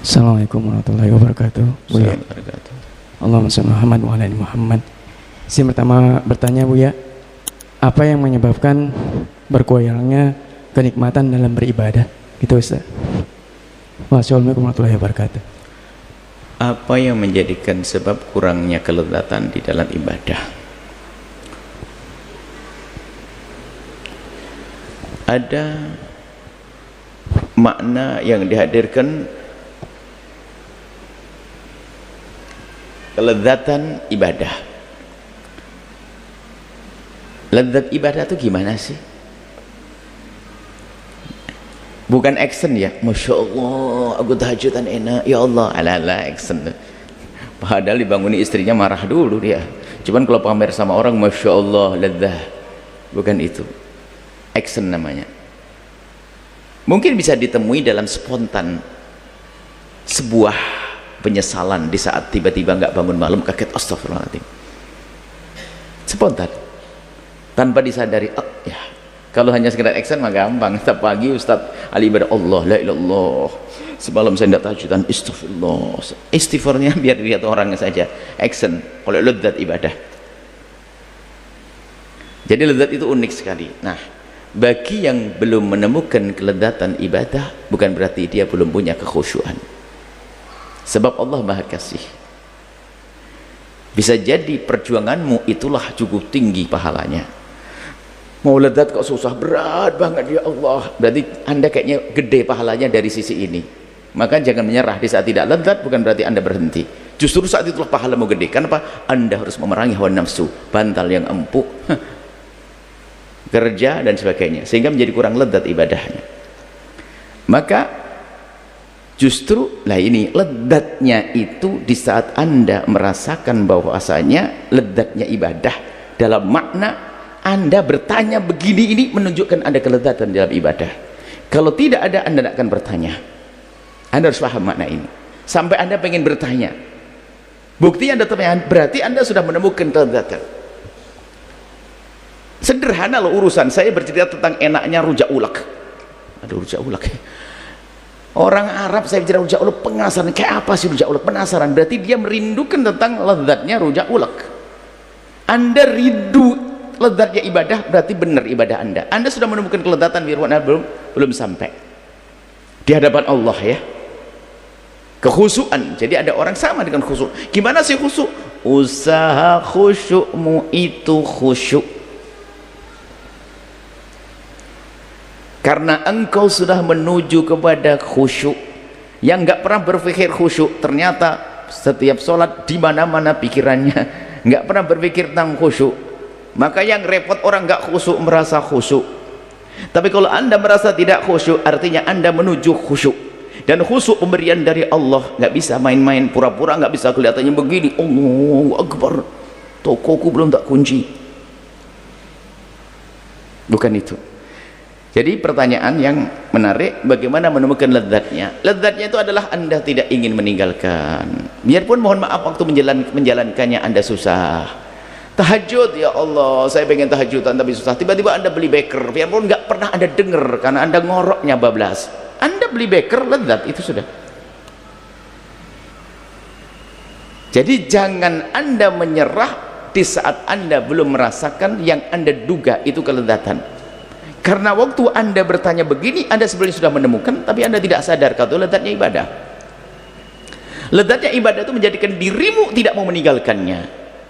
Assalamualaikum warahmatullahi wabarakatuh. Buya, Allahumma shalli Muhammad wa ala ali Muhammad. Yang pertama bertanya Buya, apa yang menyebabkan berkurangnya kenikmatan dalam beribadah? Gitu Ustaz. Wassalamualaikum warahmatullahi wabarakatuh. Apa yang menjadikan sebab kurangnya kelezatan di dalam ibadah? Ada makna yang dihadirkan kelezatan ibadah. Lezat ibadah itu gimana sih? Bukan action ya, Masya Allah aku tahajudan enak, ya Allah, ala action. Padahal dibanguni istrinya marah dulu dia. Cuman kalau pamer sama orang, Masya Allah lezat. Bukan itu, action namanya. Mungkin bisa ditemui dalam spontan, sebuah penyesalan di saat tiba-tiba nggak bangun malam, kaget, astagfirullahaladzim, spontan tanpa disadari. Oh, ya kalau hanya sekedar action mah gampang. Setiap pagi Ustaz Ali ibadah, Allah la ilallah, semalam saya tidak tahajudan, astagfirullah, istighfarnya biar lihat orangnya saja. Action. Kalau lezat ibadah, jadi lezat itu unik sekali. Nah, bagi yang belum menemukan kelezatan ibadah, bukan berarti dia belum punya kekhusyuan. Sebab Allah Maha Kasih. Bisa jadi perjuanganmu itulah cukup tinggi pahalanya. Mau lezat kok susah, berat banget ya Allah. Berarti Anda kayaknya gede pahalanya dari sisi ini. Maka jangan menyerah di saat tidak lezat, bukan berarti Anda berhenti. Justru saat itulah pahalamu gede. Kenapa? Anda harus memerangi hawa nafsu, bantal yang empuk, kerja dan sebagainya, sehingga menjadi kurang lezat ibadahnya. Maka justru lah ini lezatnya itu di saat Anda merasakan bahwasanya lezatnya ibadah dalam makna Anda bertanya begini, ini menunjukkan ada kelezatan dalam ibadah. Kalau tidak ada, Anda tidak akan bertanya. Anda harus paham makna ini sampai Anda pengen bertanya. Bukti Anda tanya, berarti Anda sudah menemukan kelezatan. Sederhana loh urusan. Saya bercerita tentang enaknya rujak ulek. Aduh, rujak ulek. Orang Arab saya bicara rujak ulek, penasaran kayak apa sih rujak ulek, penasaran. Berarti dia merindukan tentang lezatnya rujak ulek. Anda rindu lezatnya ibadah, berarti benar ibadah Anda. Anda sudah menemukan kelezatan firman belum sampai di hadapan Allah ya. Kekhusyuan. Jadi ada orang sama dengan khusyuk. Gimana sih khusyuk? Usaha khusyukmu itu khusyuk karena engkau sudah menuju kepada khusyuk. Yang nggak pernah berpikir khusyuk, ternyata setiap sholat di mana-mana pikirannya nggak pernah berpikir tentang khusyuk. Maka yang repot orang nggak khusyuk merasa khusyuk. Tapi kalau Anda merasa tidak khusyuk, artinya Anda menuju khusyuk. Dan khusyuk pemberian dari Allah, nggak bisa main-main, pura-pura nggak bisa kelihatannya begini. Allahu Akbar, tokoku belum tak kunci. Bukan itu. Jadi pertanyaan yang menarik, bagaimana menemukan lezatnya? Lezatnya itu adalah Anda tidak ingin meninggalkan. Biarpun mohon maaf waktu menjalankannya Anda susah. Tahajud, ya Allah, saya pengen tahajudan tapi susah. Tiba-tiba Anda beli beker, biarpun nggak pernah Anda dengar karena Anda ngoroknya bablas. Anda beli beker, lezat itu sudah. Jadi jangan Anda menyerah di saat Anda belum merasakan yang Anda duga itu kelezatan. Karena waktu Anda bertanya begini, Anda sebenarnya sudah menemukan, tapi Anda tidak sadar kalau itu lezatnya ibadah. Lezatnya ibadah itu menjadikan dirimu tidak mau meninggalkannya,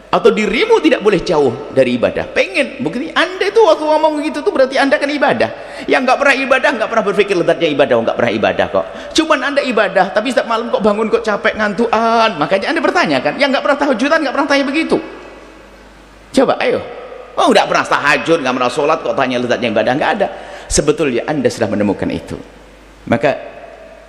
atau dirimu tidak boleh jauh dari ibadah. Pengen, bukti Anda itu waktu ngomong gitu tuh berarti Anda kan ibadah. Yang nggak pernah ibadah, nggak pernah berpikir lezatnya ibadah, nggak pernah ibadah kok. Cuman Anda ibadah, tapi setiap malam kok bangun kok capek ngantuan. Makanya Anda bertanya kan, yang nggak pernah tahajudan nggak pernah tanya begitu. Coba, ayo. Oh, nggak pernah tahajud, nggak pernah sholat, kok tanya lezatnya ibadah? Nggak ada. Sebetulnya Anda sudah menemukan itu. Maka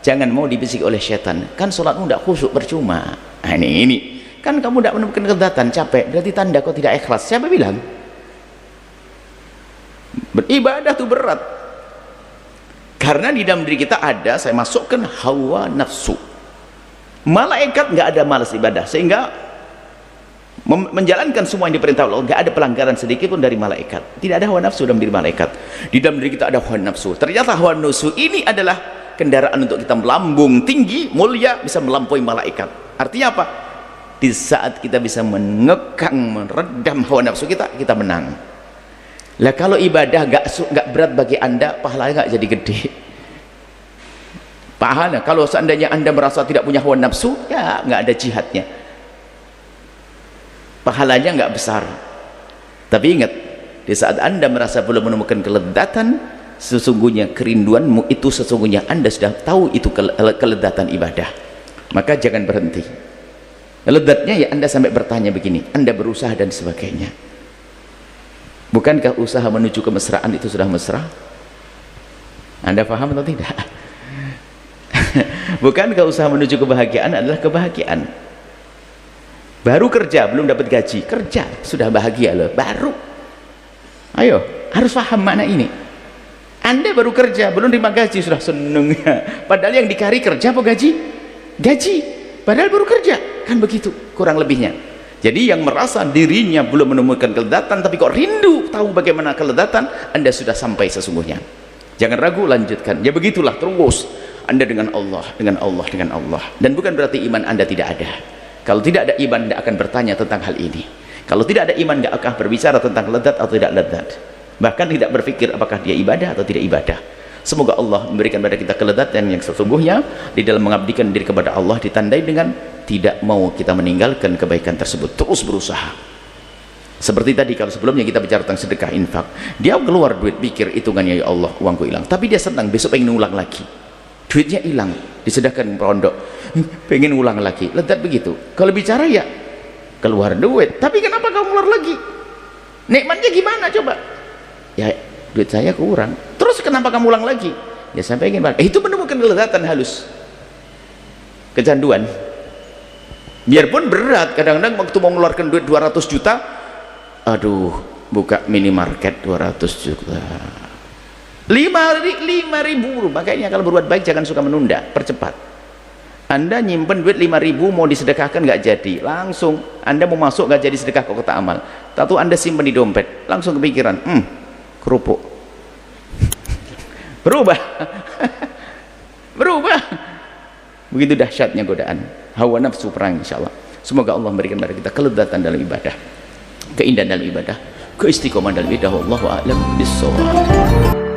jangan mau dibisik oleh setan. Kan sholatmu nggak khusyuk, percuma. Nah, ini kan kamu tidak menemukan kelezatan, capek. Berarti tanda kau tidak ikhlas. Siapa bilang? Beribadah itu berat. Karena di dalam diri kita ada, saya masukkan hawa nafsu. Malaikat nggak ada malas ibadah, sehingga menjalankan semua yang diperintah Allah, nggak ada pelanggaran sedikit pun dari malaikat. Tidak ada hawa nafsu dalam diri malaikat. Di dalam diri kita ada hawa nafsu. Ternyata hawa nafsu ini adalah kendaraan untuk kita melambung tinggi, mulia, bisa melampaui malaikat. Artinya apa? Di saat kita bisa mengekang, meredam hawa nafsu kita, kita menang. Lah kalau ibadah gak berat bagi anda, pahalanya gak jadi gede. Pahala, kalau seandainya anda merasa tidak punya hawa nafsu, ya gak ada jihadnya, pahalanya gak besar. Tapi ingat, di saat anda merasa belum menemukan keledatan, sesungguhnya kerinduanmu itu sesungguhnya anda sudah tahu itu keledatan ibadah. Maka jangan berhenti. Ledatnya ya anda sampai bertanya begini, anda berusaha dan sebagainya. Bukankah usaha menuju kemesraan itu sudah mesra? Anda paham atau tidak? Bukankah usaha menuju kebahagiaan adalah kebahagiaan? Baru kerja belum dapat gaji, kerja sudah bahagia loh, baru. Ayo, harus paham makna ini. Anda baru kerja belum terima gaji sudah seneng. Padahal yang dicari kerja apa gaji? Gaji. Padahal baru kerja, kan begitu kurang lebihnya. Jadi yang merasa dirinya belum menemukan keledatan tapi kok rindu tahu bagaimana keledatan, anda sudah sampai sesungguhnya. Jangan ragu, lanjutkan. Ya begitulah terus anda dengan Allah, dengan Allah, dengan Allah. Dan bukan berarti iman anda tidak ada. Kalau tidak ada iman, anda akan bertanya tentang hal ini. Kalau tidak ada iman, anda akan berbicara tentang ledat atau tidak ledat. Bahkan tidak berpikir apakah dia ibadah atau tidak ibadah. Semoga Allah memberikan pada kita keledatan yang sesungguhnya di dalam mengabdikan diri kepada Allah, ditandai dengan tidak mau kita meninggalkan kebaikan tersebut, terus berusaha. Seperti tadi kalau sebelumnya kita bicara tentang sedekah, infak, dia keluar duit, pikir hitungannya, ya Allah uangku hilang, tapi dia senang, besok pengen ulang lagi, duitnya hilang, disedekahkan pondok, pengen ulang lagi, ledat begitu. Kalau bicara ya keluar duit, tapi kenapa kamu keluar lagi, nikmatnya gimana coba? Ya duit saya kurang, terus kenapa kamu ulang lagi? Ya saya pengen banget. Itu menemukan keledatan halus, kecanduan. Biarpun berat, kadang-kadang waktu mau mengeluarkan duit 200 juta, aduh, buka minimarket 200 juta, 5.000, makanya kalau berbuat baik jangan suka menunda, percepat. Anda nyimpen duit 5.000 mau disedekahkan nggak jadi, langsung anda mau masuk nggak jadi sedekah ke kotak amal, tahu anda simpen di dompet, langsung kepikiran, kerupuk, berubah. Berubah. Begitu dahsyatnya godaan hawa nafsu, perang insyaallah. Semoga Allah memberikan kepada kita keledatan dalam ibadah, keindahan dalam ibadah, keistiqomahan dalam ibadah. Wallahu a'lam bishawab.